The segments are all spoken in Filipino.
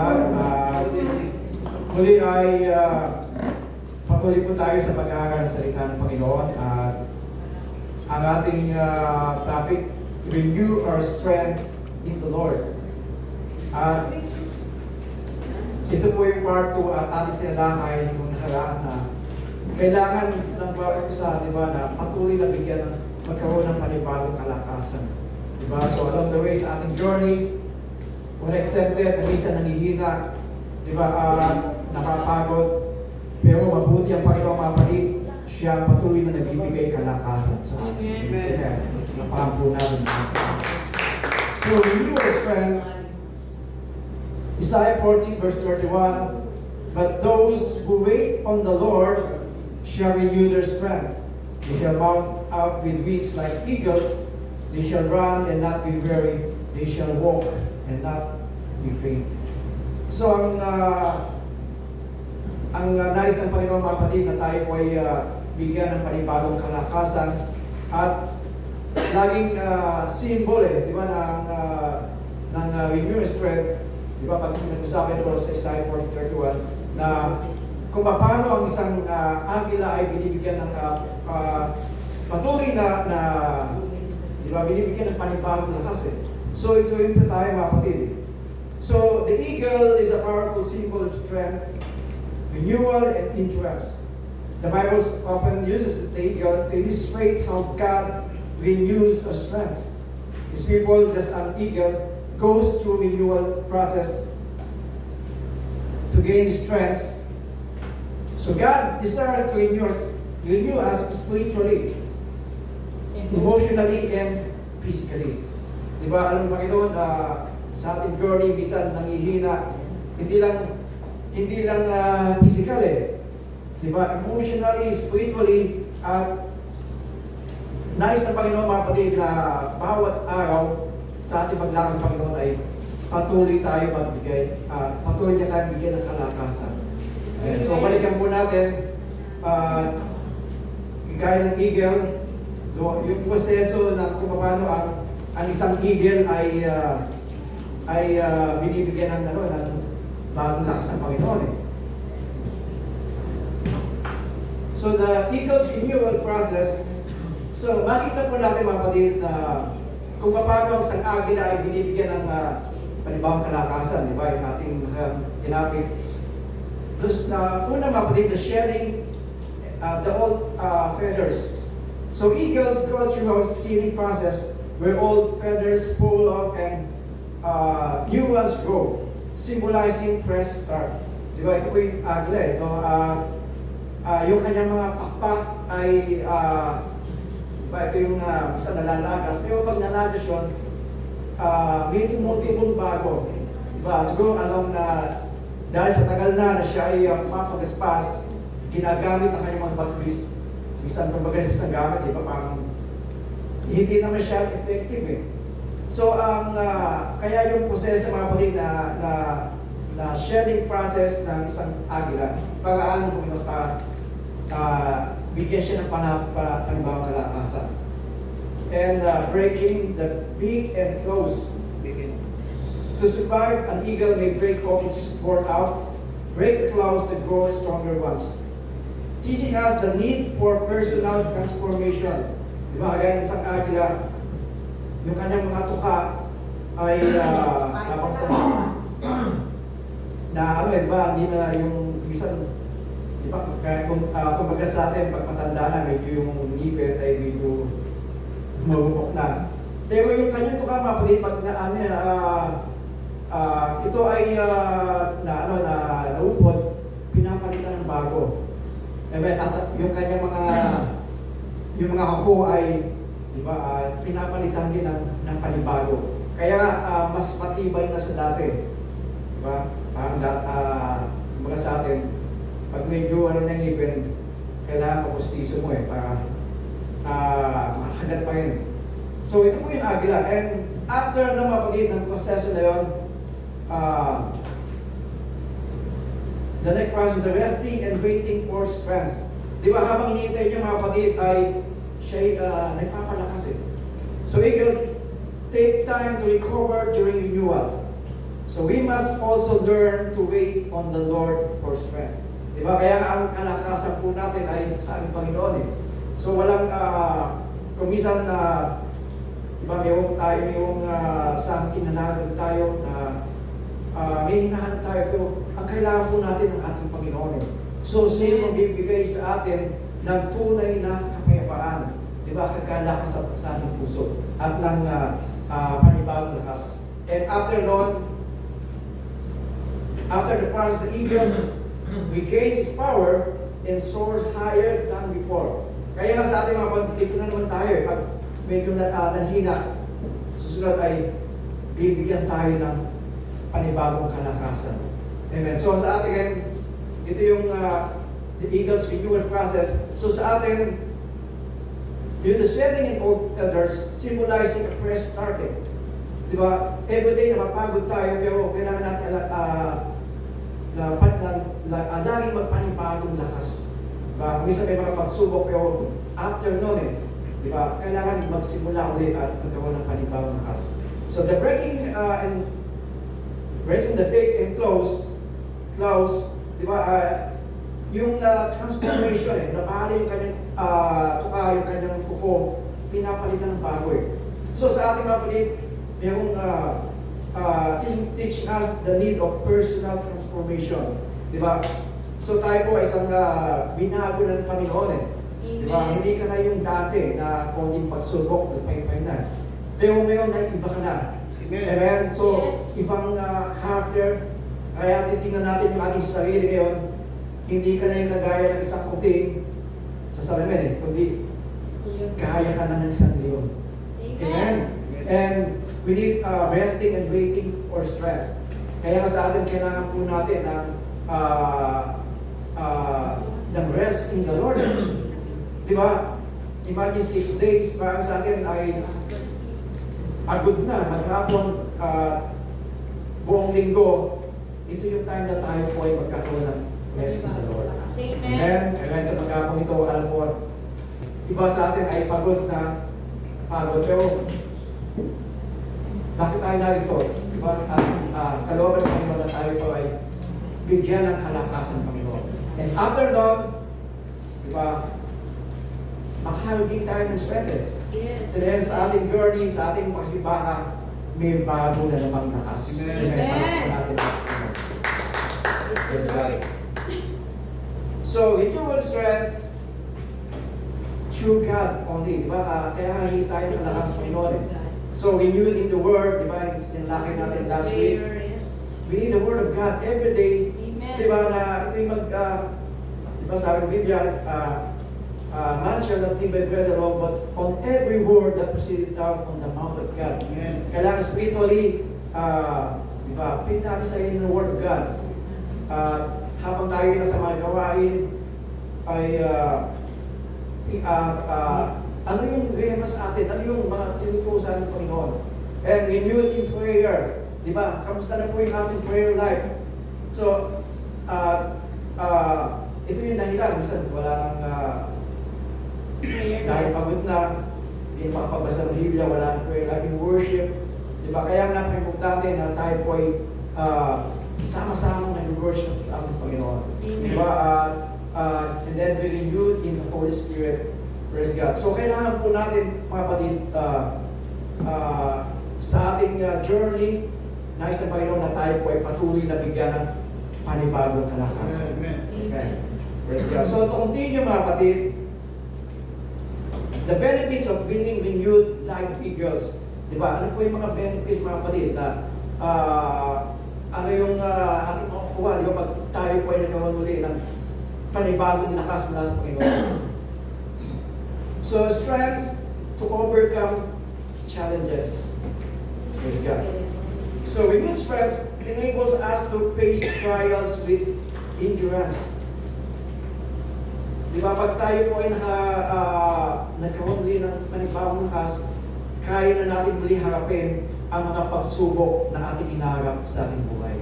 lahat. Muli ay patuloy po tayo sa pag-aaral ng salita ng Panginoon. At ang ating topic, renew our strength in the Lord. At ito po yung part 2 at ating tinalakay nung nakaraan na kailangan ng bawat isa, di ba, na patuloy na bigyan ng magkaroon ng panibagong kalakasan. Di ba? So along the way sa ating journey, when accepted, na minsan nanghihina, di ba, napapagod, pero mabuti ang Panginoon mga kapatid, siya ang patuloy na nagbibigay kalakasan sa atin. Amen. Napahampo natin. So, renew our strength. Isaiah 40 verse 31, but those who wait on the Lord shall renew their strength. They shall mount up with wings like eagles. They shall run and not be weary. They shall walk and not be faint. So ang nais ng Panginoon mga kapatid na tayo po ay bigyan ng panibagong kalakasan at laging symbol di ba, ng renewal strength. Di ba, pag nag-usapan ito sa Isaiah 40:31 na kung paano ang isang agila ay binibigyan ng patuloy na di ba, binibigyan ng panibagong lakas So ito yung tayo mga kapatid. So the eagle is a powerful symbol of strength, renewal, and endurance. The Bible often uses the eagle to illustrate how God renews our strength. His people, just an eagle, goes through renewal process to gain strength. So God desires to renew us spiritually, emotionally, and physically. Di ba, alam mo Panginoon, sa ating journey, bisan nanghihina, hindi lang physical Di ba, emotionally, spiritually, at nais ng Panginoon mga kapatid na bawat araw sa ating paglakas sa Panginoon ay patuloy tayo magbigay, patuloy niya tayo bigyan ng kalakasan. So balikan po natin, gaya ng eagle, yung proseso ng kung paano ang isang eagle ay binibigyan ng bagong lakas ng Panginoon So the eagle's renewal process, so makita po natin mga kapatid na kung paano ang isang agila ay binibigyan ng panibagong kalakasan, di ba? Yung ating tinapit. Tapos una mga kapatid, the shedding the old feathers. So eagles go through a skinning process where old feathers fall off and new ones grow, symbolizing fresh start. Di ba? Ito po yung agila yung kanyang mga pakpak ay ito yung basta nalalagas. Pero pag nalagas yun, may tumutibong bago. Diba? Siguro alam na dahil sa tagal na siya ay pumapagaspas, ginagamit ang kanyang mga bagwis. Minsan kumbaga sa isang gamit, diba? Parang hindi naman siya effective So kaya yung proseso mga kapatid na shedding process ng isang agila, para bigyan siya ng panibagong kalakasan. And breaking the beak and claws. To survive, an eagle may break off its worn out, break the claws to grow stronger ones. Teaching us the need for personal transformation. Di ba? Kaya isang agila, yung kanyang mga tuka ay di ba? Hindi na yung isang diba, kumbaga sa atin, pag matanda na, medyo yung ngipin ay medyo lumubok na. Pero yung kanyang tuka mga kapatid, pag ito ay naupod, pinapalitan ng bago. At yung kanyang mga kako ay, diba, pinapalitan din ng panibago. Kaya mas matibay na sa dati. Diba? Kumbaga sa atin, pag medyo ngipin, kailangan mapustiso mo para makagat pa rin. So ito po yung agila. And after na mapagit ng proseso na yun, the next process, the resting and waiting for strength. Di ba habang hinihintay niya mga kapatid ay siya nagpapalakas So eagles take time to recover during renewal. So we must also learn to wait on the Lord for strength. Diba? Kaya nga ang kalakasan po natin ay sa aming Panginoon eh. So walang, kung minsan na, diba, mayroong sa hinanahan tayo na may hinahanap tayo, pero ang kailangan po natin ng ating Panginoon eh. So sino magbibigay sa atin ng tunay na kapayapaan, diba, kagalakas sa ating puso at ng panibagong lakas. And after the process, the eagles regains its power and soars higher than before. Kaya nga sa ating mga dito na naman tayo, pag medyo nanhina, susunod ay bibigyan tayo ng panibagong kalakasan. Amen. So sa atin, ito yung the eagles renewal process. So sa atin, yung descending in old elders, symbolizing a fresh starting. Diba? Everyday na mapagod tayo, pero kailangan natin laging magpanibagong lakas. Diba? Minsan may mga pagsubok, pero after nun diba? Kailangan magsimula ulit at magkaroon ng panibagong lakas. So the breaking the big and close, diba? Yung transformation nabali yung kanyang tuka, yung kanyang kuko, pinapalitan ng bago So sa ating mga palit, mayroong teaching us the need of personal transformation. Diba? So tayo po ay isang binago ng Panginoon Diba? Hindi ka na yung dati na konting pagsubok, nagpaypay na. Pero ngayon ay iba ka na. Amen? So, ibang character. Kaya titingnan natin yung ating sarili ngayon. Hindi ka na yung kagaya ng isang kuting sa salamin kundi kaya ka na ng isang leon. Amen? And we need resting and waiting for strength. Kaya sa atin, kailangan po natin ng rest in the Lord. Diba? Imagine 6 days, parang sa atin ay pagod na, maghapon, buong linggo. Ito yung time na tayo po ay magkakaroon ng rest in the Lord. Amen? Amen. Sa maghapon ito, alam mo, iba sa atin ay pagod na, pero bakit tayo narito? Diba? Kalooban ng Panginoon na tayo po ay bigyan ng kalakasan ng Panginoon. And after that, diba, makahalugin tayo ng strength Yes. And then sa ating journey, sa ating paghibaka, may bago na namang lakas. Amen. So, renewal strength through God only, diba? Kaya hingi tayo ng lakas ng Panginoon So, renewed in the Word, diba? Yung lakay natin last week. We need the Word of God every day. Amen. Diba na ito yung diba sabi ng Biblia, man shall not live by bread alone, but on every word that proceeded out on the mouth of God. Amen. Kailangan spiritually, diba, pintabi sa inyo ng Word of God. Habang tayo nasa mga gawain, ay ano yung rema sa atin, ano yung mga tinutusan ng Panginoon. And renewed in prayer. Diba? Kamusta na po yung ating prayer life? So, ito yung dahilan. Minsan, wala nang dahil pagod na, hindi makapagbasa ng Biblia, wala nang prayer life in worship. Diba? Kaya napaka-importante na tayo po ay sama-sama nag-worship ang Panginoon. Diba? And then we renewed in the Holy Spirit. Praise God. So kailangan po natin, mga kapatid, sa ating journey, nais ng Panginoon na tayo po ay patuloy na bigyan ng panibagong kalakasan. Okay. Praise God. So to continue, mga kapatid, the benefits of being renewed like eagles. Diba? Ano po yung mga benefits, mga kapatid, na ano yung ating makukuha, diba? Pag tayo po ay nagkaroon muli ng panibagong lakas mula sa Panginoon. So, strength to overcome challenges. Praise God. So, renewed strength enables us to face trials with endurance. Di ba, pag tayo po ay nagkaroon muli ng panibagong lakas, kaya na natin muli harapin ang mga pagsubok na ating hinaharap sa ating buhay.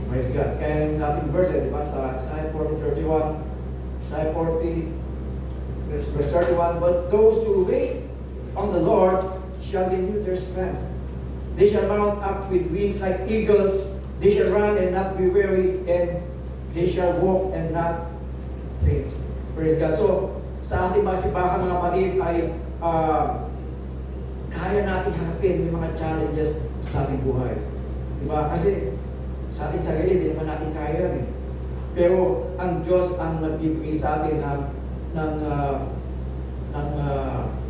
Praise God. Kaya yung ating verse, di ba, sa Isaiah 40:31, Isaiah 40, verse 31, but those who wait on the Lord shall renew their strength. They shall mount up with wings like eagles. They shall run and not be weary, and they shall walk and not faint. Praise God. So, sa ating bakit-baka mga kapatid ay kaya natin harapin yung mga challenges sa ating buhay. Diba? Kasi sa ating sarili, hindi naman natin kaya yan eh. Pero ang Diyos ang nagbibigay sa atin ng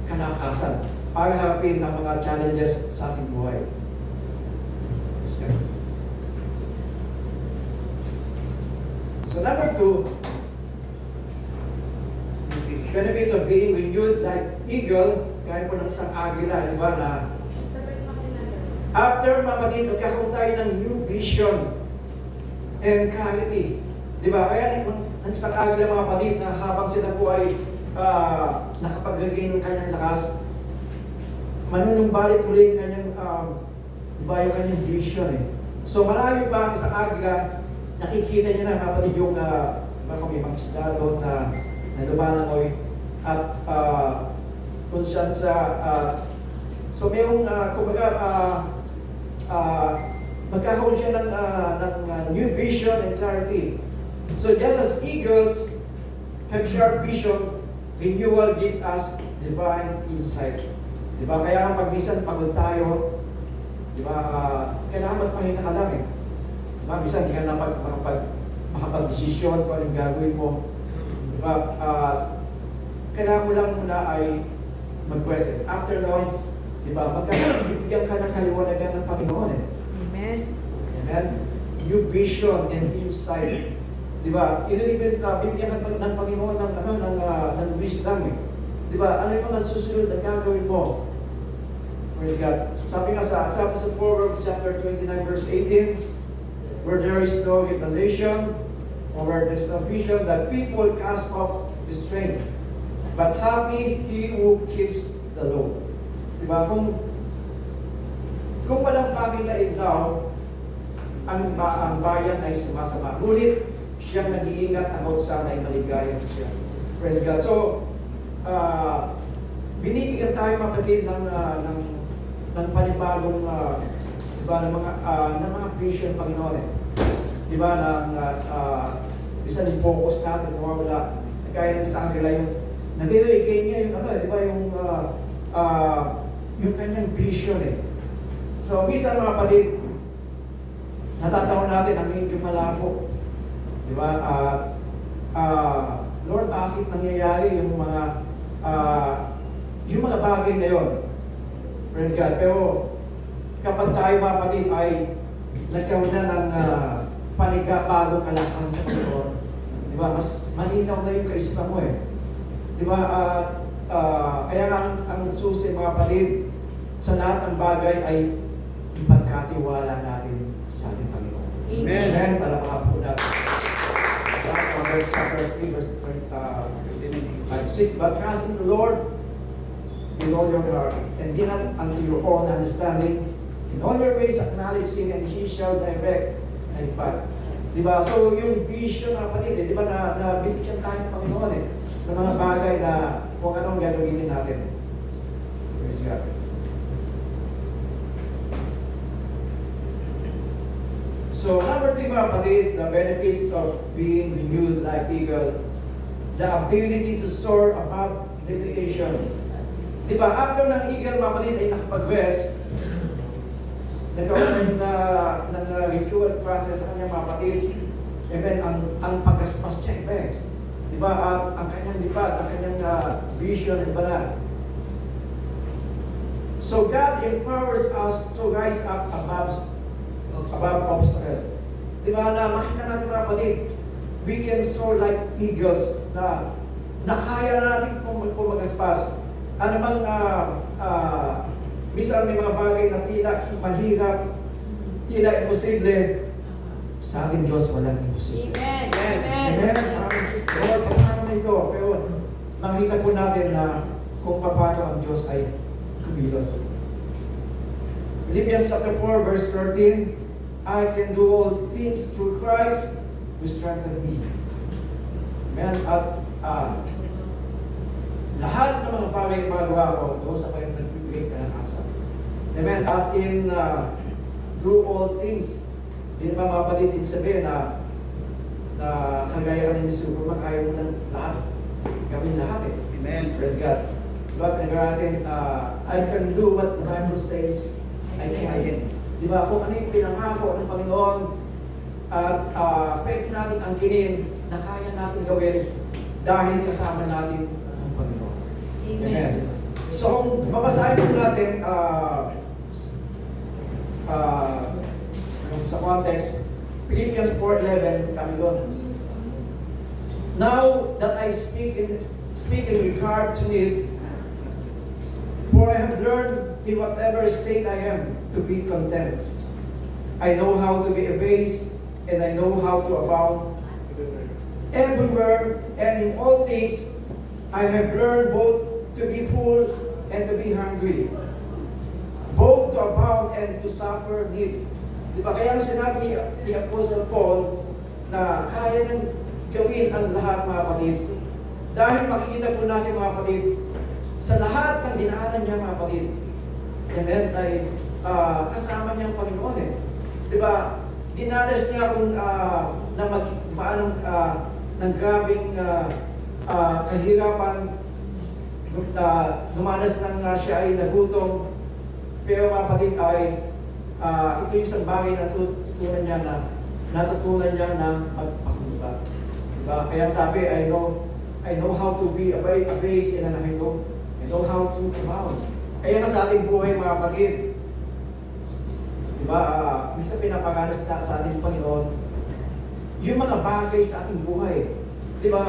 kalakasan para harapin ang mga challenges sa ating buhay. So number 2, benefits of being renewed like eagle, kaya po ng isang agila, di ba, na after mapatid, magkakaroon tayo ng new vision and clarity. Di ba? Kaya ng isang agila mga kapatid na habang sila po ay nakapag-regain ng kanyang lakas, manunumbalik uli yung kanyang, diba, yung kanyang vision eh. So malayo pa ang isang agila, nakikita niya na kapatid yung baka may mga isda doon na lumalangoy at kung saan sa so mayroong kumbaga magkakaroon siya ng new vision and clarity. So just as eagles have sharp vision, renewal give us divine insight. Diba? Kaya pag minsan pagod tayo, diba, kailangan magpahinga ka lang eh. Diba? Minsan hindi ka na makapag-desisyon kung anong gagawin mo. Diba? Kailangan mo lang muna ay mag-question. After nun, diba, magkakabigyan ka ng kaliwanagan ng Panginoon eh. Amen. Amen? New vision and insight. Diba? Bibigyan ka ng Panginoon ng wisdom eh. Diba? Ano yung mga susunod na gagawin mo? Praise God. Sabi sa Proverbs chapter 29 verse 18, where there is no revelation, or where there is no vision, that people cast off the strength. But happy he who keeps the law. Diba? Kung walang pakitain daw, ang bayan ay sumasama. Ngunit siyang nag-iingat about sana ay maligaya siya. Praise God. So, binibigyan tayo kapatid ng panibagong diba, ng mga vision Panginoon eh. Diba, isa yung focus natin, nawawala. Kaya ng isang nila yung nag-regain niya yung diba, yung kanyang vision eh. So, minsan mga kapatid, natatawa natin ang medyo malabo. Diba? Lord, bakit nangyayari yung mga bagay na yun? Praise God. Pero kapag tayo mga kapatid ay nagkaroon na ng bagong kalakasan sa Panginoon, di ba? Mas malinaw na yung kaisipan mo eh. Di ba? Kaya nga ang susi mga kapatid sa lahat ng bagay ay ipagkatiwala natin sa ating Panginoon. Amen. Amen. Palakpakan po natin. Proverbs chapter 3 verse 6, but trust in the Lord with all your heart, and lean not unto your own understanding. In all your ways acknowledge Him, and He shall direct thy path. Diba? So yung vision ng kapatid, diba, na bibigyan tayo ng Panginoon eh, ng mga bagay na kung anong gagawin natin. Praise God. So number 3 mga kapatid, the benefits of being renewed like eagle, the ability to soar above limitation. Diba, after ng eagle mga kapatid ay nakapag-rest, nagkaroon na ng ritual process sa kanyang mga kapatid, even ang pagkaspas niya, iba eh. Diba, at ang kanyang lipat, ang kanyang vision, iba na. So God empowers us to rise up above obstacle. Diba, na makita natin mga kapatid, we can soar like eagles na kaya na natin pumagaspas. Ano bang minsan may mga bagay na tila mahirap, tila imposible, sa ating Diyos walang imposible. Amen. Amen. Amen. Lord, paano na ito? Pero nakita po natin na kung paano ang Diyos ay kumilos. Philippians chapter 4 verse 13, I can do all things through Christ who strengthened me. Amen. At lahat ng mga bagay na magawa ko doon sa kanyang nagbibigay na nakasa. Amen. As in, do all things Hindi naman mga kapatid, ibig sabihin na kagaya ka ni Superman, kaya mo ng lahat. Gawin lahat eh. Amen. Praise God. Diba, pinagawa natin, I can do what the Bible says I can. Diba, kung ano yung pinangako ng Panginoon, at pwede natin angkinin na kaya natin gawin dahil kasama natin ang Panginoon. Amen. So kung babasahin po natin sa context, Philippians 4:11, sabi doon, now that I speak in regard to it, for I have learned in whatever state I am to be content. I know how to be abased, and I know how to abound everywhere, and in all things I have learned both to be full and to be hungry, both to abound and to suffer needs. Diba? Kaya sinabi ni Apostle Paul na kaya niyang gawin ang lahat, mga kapatid. Dahil makikita po natin, mga kapatid, sa lahat ng dinaanan niya, mga kapatid, amen, ay kasama niya ang Panginoon eh. Diba? Dinanas niya kung na magpaanong ng grabing kahirapan, dumanas ng siya ay nagutom, pero mga kapatid ay ito yung isang bagay na natutunan niya na magpakumbaba. Diba? Kaya sabi, I know how to be abased, and I know how to abound. Kaya nga sa ating buhay, mga kapatid, diba, minsan pinapagalas na sa ating Panginoon yung mga bagay sa ating buhay. Diba,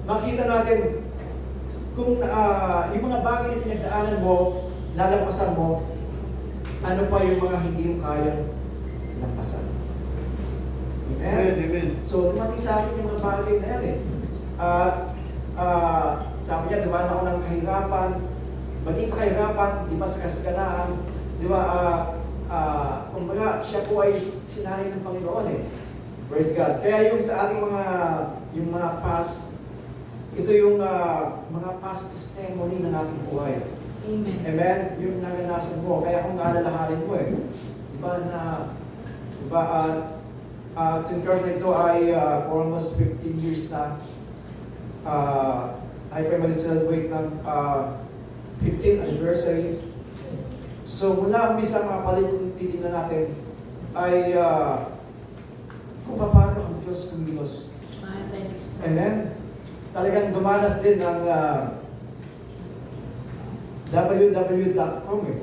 makita natin kung yung mga bagay na pinagdaanan mo, lalampasan mo, ano pa yung mga hindi mo kayang lampasan. Amen? Amen. So, dumating sa akin yung mga bagay na yan eh. Sabi niya, dumaan ako ng kahirapan, baging sa kahirapan, di ba sa kasaganaan, di ba, kumbaga, siya po ay sinari ng Panginoon eh. Praise God. Kaya yung sa ating mga past, ito yung mga past testimony ng ating buhay. Amen. Amen? Yung naranasan mo. Kaya kung alalahanin mo eh. Diba na, diba, yung church na ito ay for almost 15 years na ay pa mag-celebrate ng 15th anniversary. So mula umpisa, mga kapatid, kung titignan natin, ay kung paano ang Diyos kumilos. Amen? Talagang dumanas din ng www.com eh.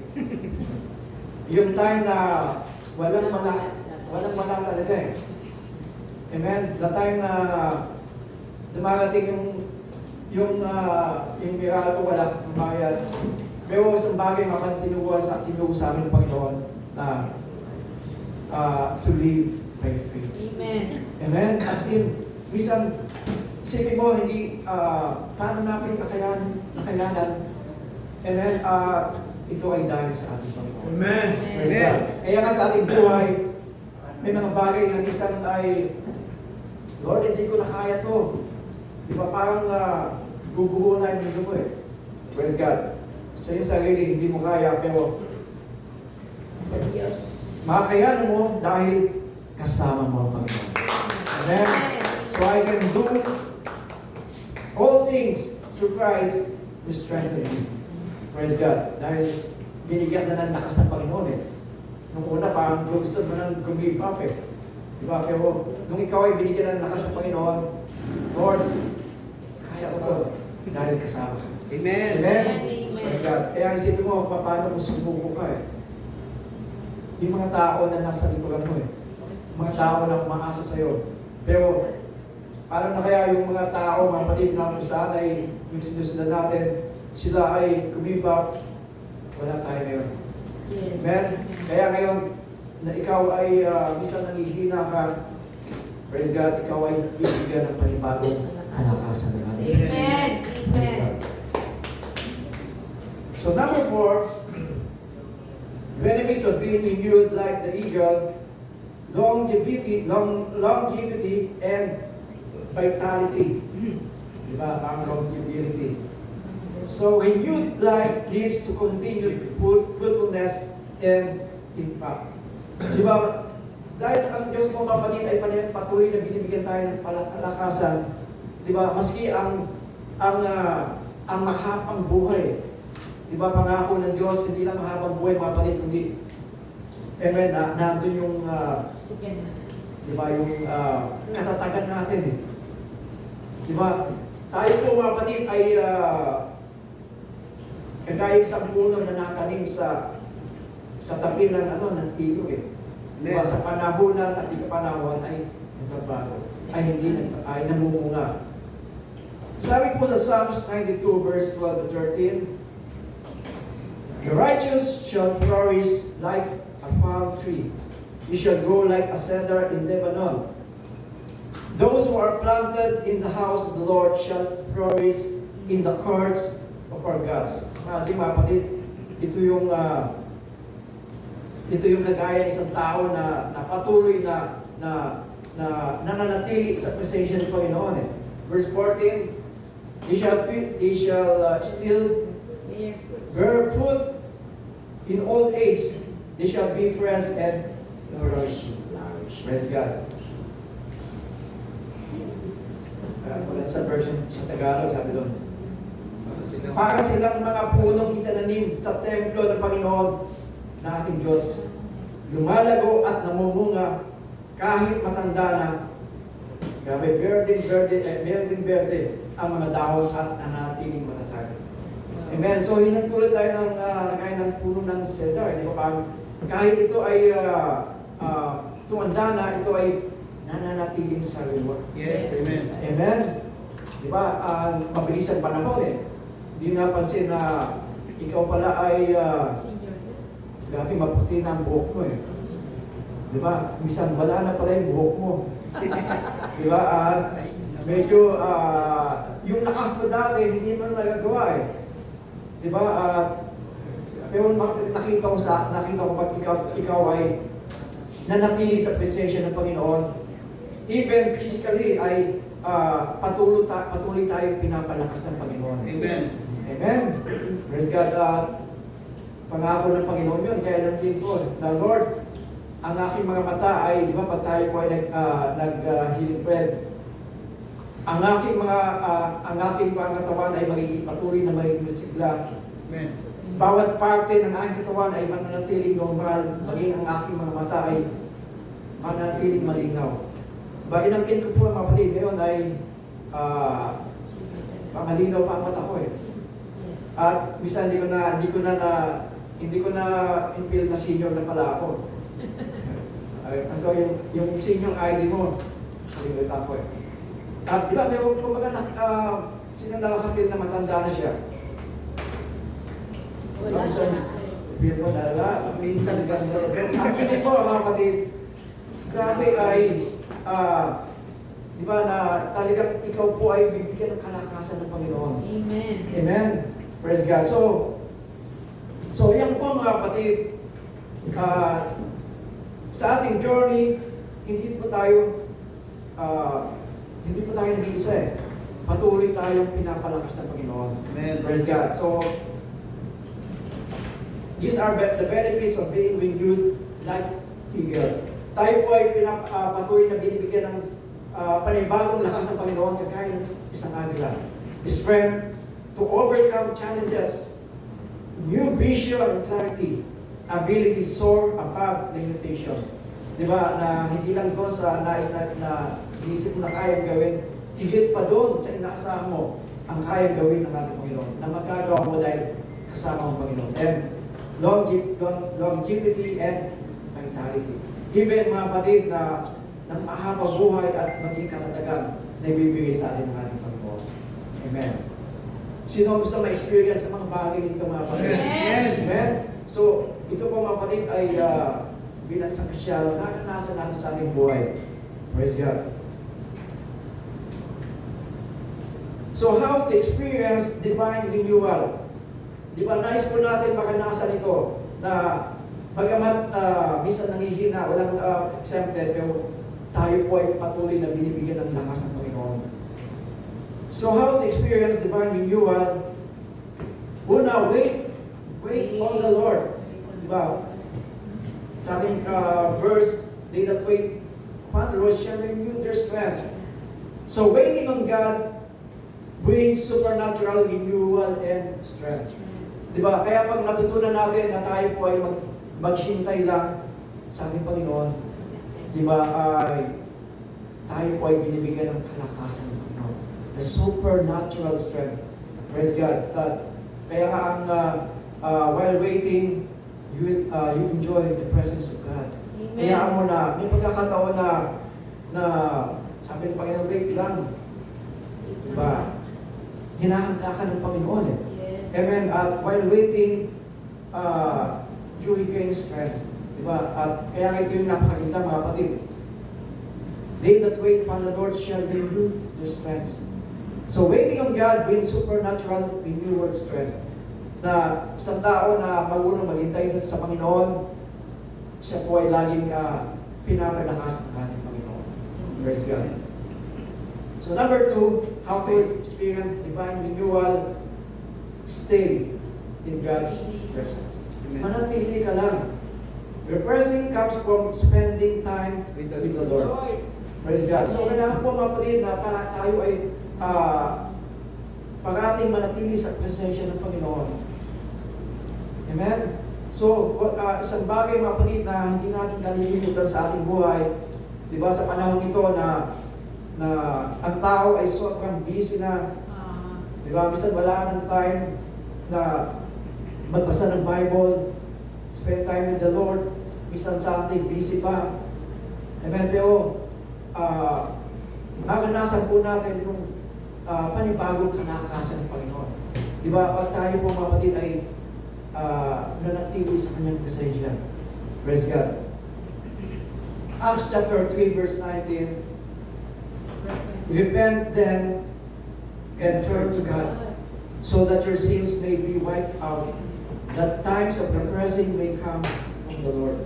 Yung time na walang mala talaga eh. Amen? The time na dumarating yung miracle ko, wala bayad. Pero isang bagay tinuguan sa amin ng Panginoon na to live by faith. Amen. Amen? As in, minsan, isipin mo, hindi, paano namin nakayanan. Amen? Ito ay dahil sa ating Panginoon. Amen. Praise God. Kaya nga sa ating buhay, may mga bagay na minsan ay, Lord, hindi ko na kaya to. Di ba parang guguho na yung mundo mo eh. Praise God. Sa iyong sarili, hindi mo kaya, pero Sa Diyos. makakayanan mo dahil kasama mo ang Panginoon. Amen? So I can do all things through Christ who strengthens me. Praise God. Dahil binigyan na ng lakas ng Panginoon eh. Nung una, parang gusto mo nang give up eh. Diba? Pero nung ikaw ay binigyan ng lakas ng Panginoon, Lord, kaya ko to. Dahil kasama ka. Amen. Amen? Amen. Praise God. Kaya isipin mo, paano kung sumuko ka eh. Yung mga tao na nasa likuran mo eh. Mga tao na umaasa sa'yo. Pero, paano na kaya yung mga tao, mga patid na kung saan ay yung sinusundan natin, sila ay kumibak, wala tayo ngayon. Yes. Amen? Kaya ngayon, na ikaw ay minsan nangihina ka, praise God, ikaw ay bibigyan ng panibagong kalakasan ng ating. Amen. Praise Amen. God. So number 4, benefits of being renewed like the eagle, longevity and vitality. Diba? Ang longevity. So renewed life leads to continued fruitfulness and impact. Diba? dahil ang Diyos mo kapatid ay patuloy na binibigyan tayo ng palakasan, di ba? Maski ang mahabang buhay, di ba? Pangako ng Diyos, hindi lang mahabang buhay mga kapatid, kundi amen, nandun yung Sige na. di ba, yung katatagan natin. Di ba? Tayo po mga kapatid ay kagaya sa puno na nakanim sa tabi ng ng ilog eh. Di ba? Sa panahonan at ikapanahon ay nagbabago. Ay hindi ay namumunga. Sabi po sa Psalms 92 verse 12 to 13, the righteous shall flourish like a palm tree. He shall grow like a cedar in Lebanon. Those who are planted in the house of the Lord shall flourish in the courts of our God. Sa ating mga kapatid, ito yung kagaya ng isang tao na patuloy na nananatili sa presensya ng Panginoon. Verse 14, they shall still Bear fruits. bear fruit in old age. They shall be fresh and flourishing. Flourish. Praise God. Wala sa version sa Tagalog, sabi doon. Para silang mga punong itinanim sa templo ng Panginoon na ating Diyos. Lumalago at namumunga kahit matanda na. Grabe, berde ang mga dahon at nanatiling matatag. Amen. So, hinagtulad tayo ng kaya ng puno ng cedar. Di ba? Kahit ito ay tumanda na, ito ay nananatiling sariwa. Yes, amen. Amen. Di ba? Mabilis ang panahon eh. Hindi napansin na ikaw pala ay Senior. grabe, maputi na ang buhok mo eh. Di ba? Minsan wala na pala yung buhok mo. Di ba? Medyo yung lakas mo dati, hindi mo nagagawa eh. Di ba? Pero nakita ko pag ikaw ay nanatili sa presensya ng Panginoon, even physically ay patuloy tayo pinapalakas ng Panginoon. Amen. Amen. Praise God. Pangako ng Panginoon yun. Kaya lang din po, the Lord, ang aking mga mata ay, di ba, pag tayo po ay nag-healing bread, ang aking mga katawan ay magiging patuloy na magiging sigla. Amen. Bawat parte ng aking katawan ay mananatiling normal, maging ang aking mga mata ay mananatiling malinaw. Ba, inangkin ko po mga kapatid, ngayon ay pangalinaw pa ang mata ko eh. Yes. At minsan hindi ko na feel na senior na pala ako. Kasi yung senior ID mo, kalimutan ko eh. At di ba, meron kumaga sino nakakapil na matanda na siya? Wala Minsan, siya. feel mo dala, minsan ganda. Ang pinig po mga kapatid, grabe ay, di ba na talagang ikaw po ay bibigyan ng kalakasan ng Panginoon. Amen. Amen. Praise God. So yan po mga kapatid, sa ating journey, hindi po tayo nag-iisa eh. Patuloy tayong pinapalakas ng Panginoon. Amen. Praise God. So, these are the benefits of being renewed like eagle. Tayo po ay patuloy na binibigyan ng panibagong lakas ng Panginoon kagaya ng isang agila. Strength to overcome challenges, new vision and clarity, ability to soar above limitation. Di ba, na hindi lang doon sa nais na iisip mo na kayang gawin, higit pa doon sa inaasahan mo ang kayang gawin ng ating Panginoon, na magagawa mo dahil kasama ang Panginoon. And longevity and vitality. Even mga kapatid na mahabang buhay at maging katatagan na ibibigay sa atin ng ating Panginoon. Amen. Sino gusto ma-experience ang mga bagay nito mga kapatid? Amen. Amen. So, ito po mga kapatid ay bilang isang Kristyano, naranasan natin sa ating buhay. Praise God. So, how to experience divine renewal? Di ba, nais po natin makanasan ito na bagamat minsan nangihina, walang exempted, pero tayo po ay patuloy na binibigyan ng lakas ng Panginoon. So, how to experience divine renewal? Una, wait on the Lord. Di ba? Sa ating verse They that wait upon the Lord shall renew their strength. So waiting on God brings supernatural renewal and strength. Diba? Kaya pag natutunan natin na tayo po ay maghintay lang sa ating Panginoon, diba, ay tayo po ay binibigyan ng kalakasan ng Panginoon. The supernatural strength. Praise God. Kaya nga ang while waiting, you enjoy the presence of God. Amen. Kaya mo na, may pagkakataon na sabi ng Panginoon, wait lang. Diba? Hinahanda ka ng Panginoon eh. Yes. Amen. At while waiting, you regain strength. Diba? At kaya nga ito yung napakaganda mga kapatid. They that wait upon the Lord shall renew their strength. So waiting on God brings supernatural renewal strength. Na isang tao na marunong maghintay sa Panginoon, siya po ay laging pinapalakas ng ating Panginoon. Praise God. So number 2, how to experience divine renewal, stay in God's presence. Manatili ka lang. Refreshing comes from spending time with the Lord. Praise God. So kailangan po mga kapatid na tayo ay parating manatili sa presensya ng Panginoon. Amen? So, isang bagay mga kapatid na hindi natin kalilimutan sa ating buhay, di ba sa panahon ito na ang tao ay sobrang busy na, di ba, minsan wala ng time na magbasa ng Bible, spend time with the Lord, minsan sa ating busy pa. Amen? Pero, naranasan po natin yung panibagong kalakasan ng Panginoon. Di ba, pag tayo po mga kapatid ay nanatili sa kanyang presensya. Praise God. Acts chapter 3 verse 19. Repent then and turn to God, so that your sins may be wiped out, that times of refreshing may come from the Lord.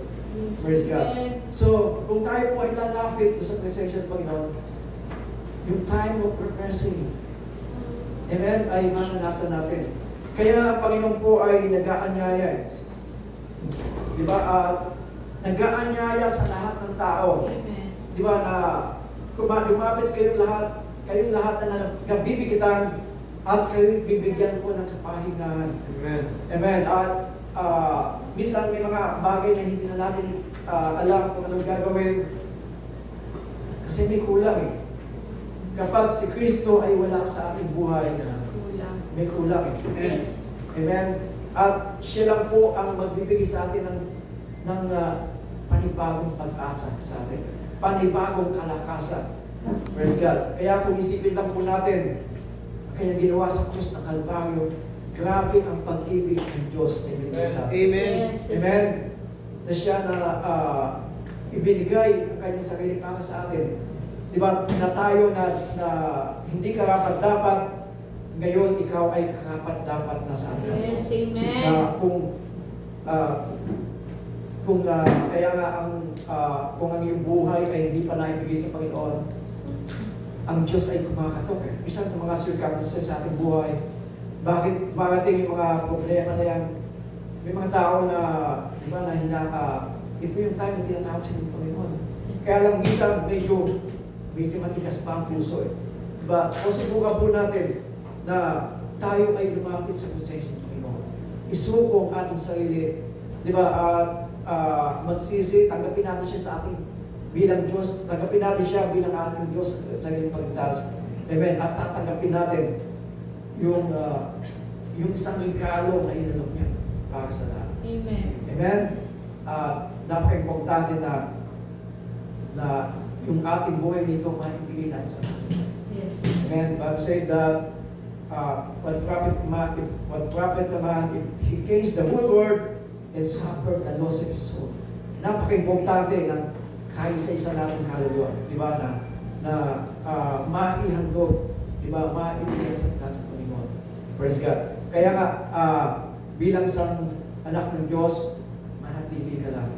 Praise God. So, kung tayo po ay lalapit sa presensya ng Panginoon, yung time of refreshing, amen, ay mananasan natin. Kaya ang Panginoon po ay nag-aanyaya. Di ba? Nag-aanyaya sa lahat ng tao. Amen. Di ba na lumapit kayong lahat na nabibigitan at kayo bibigyan ko ng kapahingahan. Amen. Amen. At minsan may mga bagay na hindi na natin alam kung anong gagawin. Kasi may kulang eh. Kapag si Kristo ay wala sa ating buhay, Kulang. may kulang eh. Amen. Yes. Amen. At siya lang po ang magbibigay sa atin ng panibagong pag-asa sa atin. Panibagong kalakasan. Praise God. Kaya kung isipin lang po natin, kaya ginawa sa krus ng Kalbaryo, grabe ang pag-ibig ng Diyos na ibinigay sa atin. Amen. Yes. Amen. Na siya na ibinigay ang kanyang sarili para sa atin. Di ba, na tayo na hindi karapat-dapat, ngayon ikaw ay karapat-dapat na sa atin. Yes. Amen. Na kaya nga kung ang iyong buhay ay hindi pa naibigay sa Panginoon, ang Diyos ay kumakatok eh. Isa sa mga circumstances sa ating buhay, bakit marating yung mga problema na yan? May mga tao na, di ba, na ito yung time na tinatawag sa ng Panginoon. Kaya lang minsan medyo matigas pa ang puso eh. Diba? O subukan po natin na tayo ay lumapit sa presensya ng Panginoon. Isuko ang ating sarili. Diba? At magsisi, tanggapin natin siya sa ating bilang Diyos. Tanggapin natin siya bilang ating Diyos sa sarili pagligtas. Amen. At tatanggapin natin yung isang regalo na inalok niya para sa lahat. Amen. Amen. Napaka-importante na yung ating buhay nito maibigay natin sa atin. Yes. Amen. Bible says that what profit a man if he gains the whole world and suffer the loss of his soul. Napaka-importante ng kahit sa isa nating kaluluwa, di ba, na maihandog, di ba, maibigay sa Panginoon. Praise God. Kaya nga, bilang isang anak ng Diyos, manatili ka lang.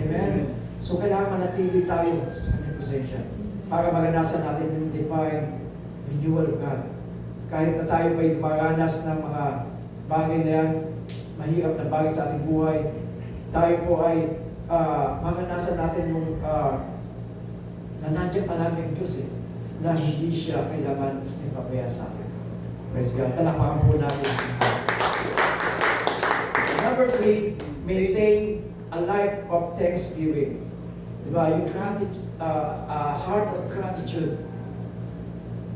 Amen. So, kailangan manatili tayo sa kanyang presensya para maranasan natin yung divine renewal of God. Kahit na tayo pa'y dumaranas ng mga bagay na yan, mahirap na bagay sa ating buhay, tayo po ay maranasan natin yung na nandiyan palagi ang Diyos eh, na hindi siya kailangan ipapaya sa atin. Praise God. Palakpakan po natin. Number 3, maintain a life of thanksgiving. Diba? Yung a heart of gratitude.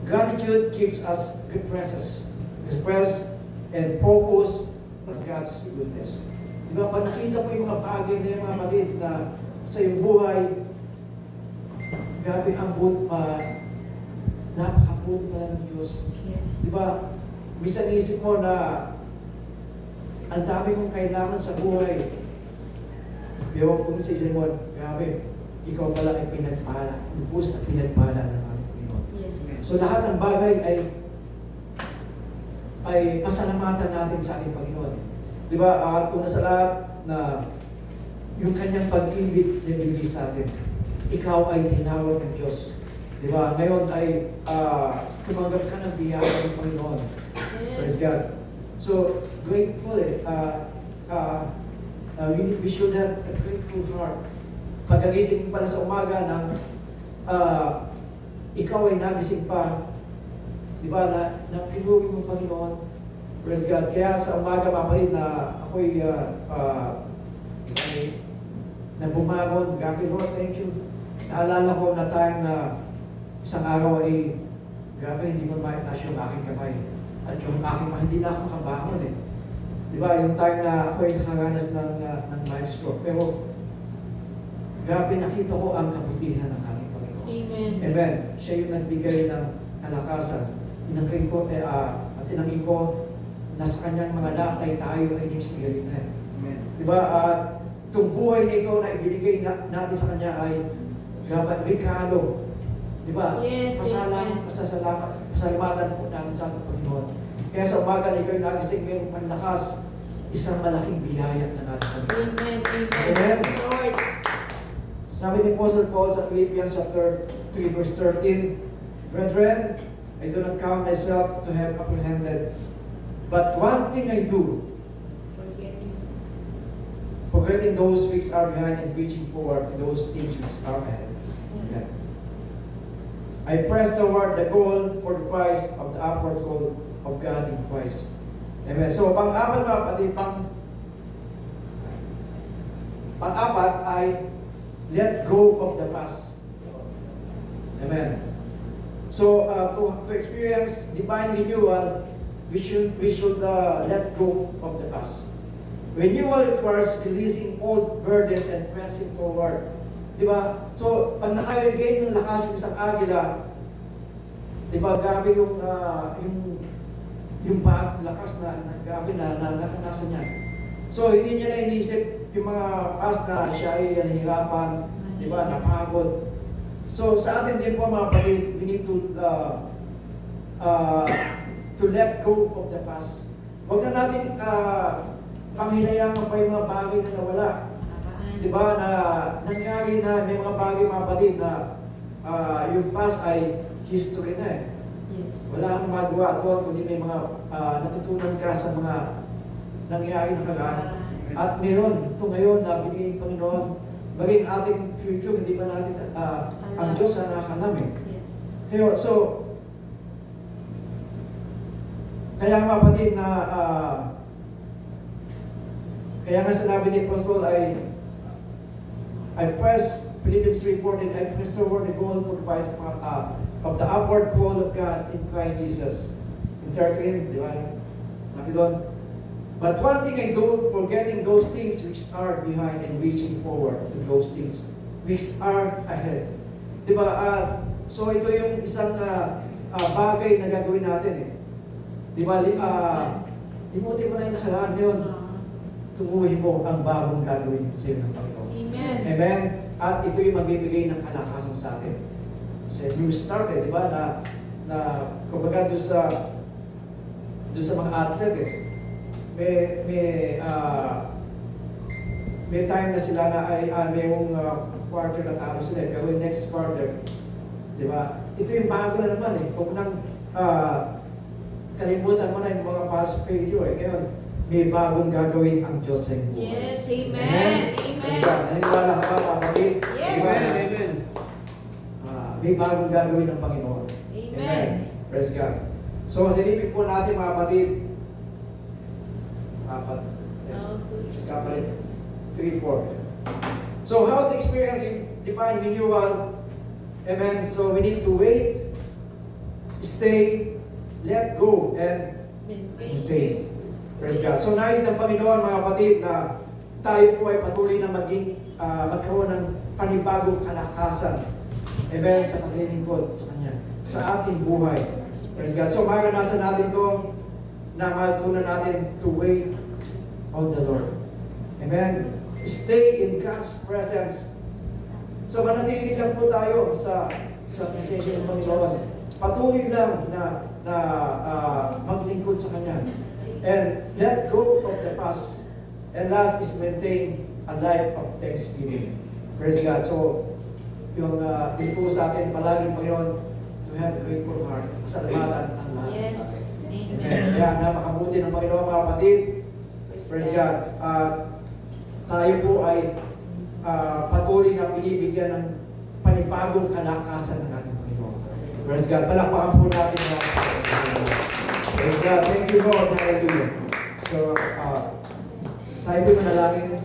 Gratitude gives us represses, express and focus on God's goodness. Diba? Pag nakita mo yung mga bagay na yung mga maliit na sa iyong buhay, grabe ang napakabuti pala ng Diyos. Yes. Diba? Minsan isip mo na ang dami mong kailangan sa buhay. Pero kung sa isip mo, grabe, ikaw pala ay pinagpala, lubos na pinagpala ng ating Panginoon. Yes. So lahat ng bagay ay pasalamatan natin sa ating Panginoon. Di ba? At una sa lahat na yung kanyang pag-ibig na bigay sa atin. Ikaw ay tinawag ng Diyos. Di ba? Ngayon ay tumanggap ka ng biyaya ng Panginoon. Yes. Praise God. So, grateful eh. We should have a grateful heart. Pag-agising pa na sa umaga ng ikaw ay nagising pa, di ba, na pinuri mo Panginoon. Praise God. Kaya sa umaga, mapalit na ako'y na bumagon. God, Lord, thank you. Naalala ko na time na isang araw ay grabe, hindi mo maitaas yung aking kamay. At yung aking hindi na ako makabangon eh. Di ba, yung time na ako ay nakaranas ng mind stroke. Pero grabe, nakita ko ang kabutihan ng ating Panginoon. Amen. Amen. Siya yung nagbigay ng kalakasan. Inangkin ko, at inangkin ko, nasa kanyang mga latay tayo ay nagsigaling na. Amen. Di ba? At itong buhay nito na ibinigay natin sa kanya ay grabe, regalo. Di ba? Yes, amen. Pasalamatan po natin sa ating Panginoon. Kaya sa umaga na ikaw nagising mayroong panlakas, isang malaking biyaya na natin Panginoon. Amen. Amen. Lord. Sabi ni Apostle Paul sa Philippians chapter 3 verse 13, Brethren, I do not count myself to have apprehended, but one thing I do, forgetting those which are behind and reaching forward to those things which are ahead. Amen. I press toward the goal for the prize of the upward call of God in Christ. Amen. So, pang-apat mga kapatid, pang-apat ay let go of the past. Amen. So, to experience divine renewal, we should let go of the past. Renewal requires releasing old burdens and pressing forward. Di ba? So, pag naka-regain ng lakas yung isang agila, di ba, grabe yung lakas na grabe na nasa niya. So, hindi niya na inisip yung mga past na siya ay nahihirapan, di ba, napagod. So, sa atin din po mga kapatid, we need to let go of the past. Huwag na natin panghinayangan pa yung mga bagay na nawala. Di ba, na nangyari na may mga bagay mga kapatid na yung past ay history na eh. Yes. Wala kang magawa doon, kundi may mga natutunan ka sa mga nangyari na kalaan. At ngayon, ito ngayon na binigay ng Panginoon, maging ating future, hindi pa natin ang Diyos na nakalam eh. Yes. Kaya, so, kaya nga kapatid na kaya nga sinabi ni Apostle I press, Philippians 3:14, I press toward the goal for the prize of the upward call of God in Christ Jesus. In 13, di ba? Sabi doon, but one thing I do, forgetting those things which are behind and reaching forward to those things which are ahead. Di ba? So ito yung isang bagay na gagawin natin eh. Di ba? Imuti mo na yung nakaraan yun. Tumuhin mo ang bagong gagawin sa iyo ng Panginoon. Amen. Amen. At ito yung magbibigay ng kalakasan sa atin. Sa new start eh, di ba? Na kumbaga doon sa mga athlete eh. May time na sila na ay mayroong quarter na talo sila eh. Pero yung next quarter, di ba? Ito yung bago na naman eh. Kung nang kalimutan mo na yung mga past failure eh. Ngayon, may bagong gagawin ang Diyos sa inyo. Yes, amen. Amen. Amen. Naniniwala ka ba, mga kapatid? Yes. Amen. Amen. May bagong gagawin ng Panginoon. Amen. Praise God. So, silipin po natin, mga kapatid. Apat. How to Kapalit. experience. 3, 4. So, how to experience divine renewal? Amen. So, we need to wait, stay, let go, and maintain. Praise God. So, nais ng Panginoon, mga kapatid, na tayo po ay patuloy na magkaroon ng panibagong kalakasan. Amen. Sa paglilingkod sa Kanya. Sa ating buhay. Praise God. So, maranasan natin to na matutunan natin to wait on the Lord. Amen. Stay in God's presence. So, manatili lang po tayo sa presensya ng Panginoon. Patuloy lang na maglingkod sa Kanya. And let go of the past. And last is maintain a life of thanksgiving. Praise God. So, yung tinuturo sa atin palaging, Panginoon, to have a grateful heart. Pasalamatan ang lahat ng Yes. bagay. Amen. Amen. Kaya napakabuti ng Panginoon, mga kapatid. Praise God. Tayo po ay patuloy na binibigyan ng panibagong kalakasan ng ating Panginoon. Praise God. Palakpakan po natin mga kapatid. Praise God. Thank you, Lord. Hallelujah. So, tayo po manalangin.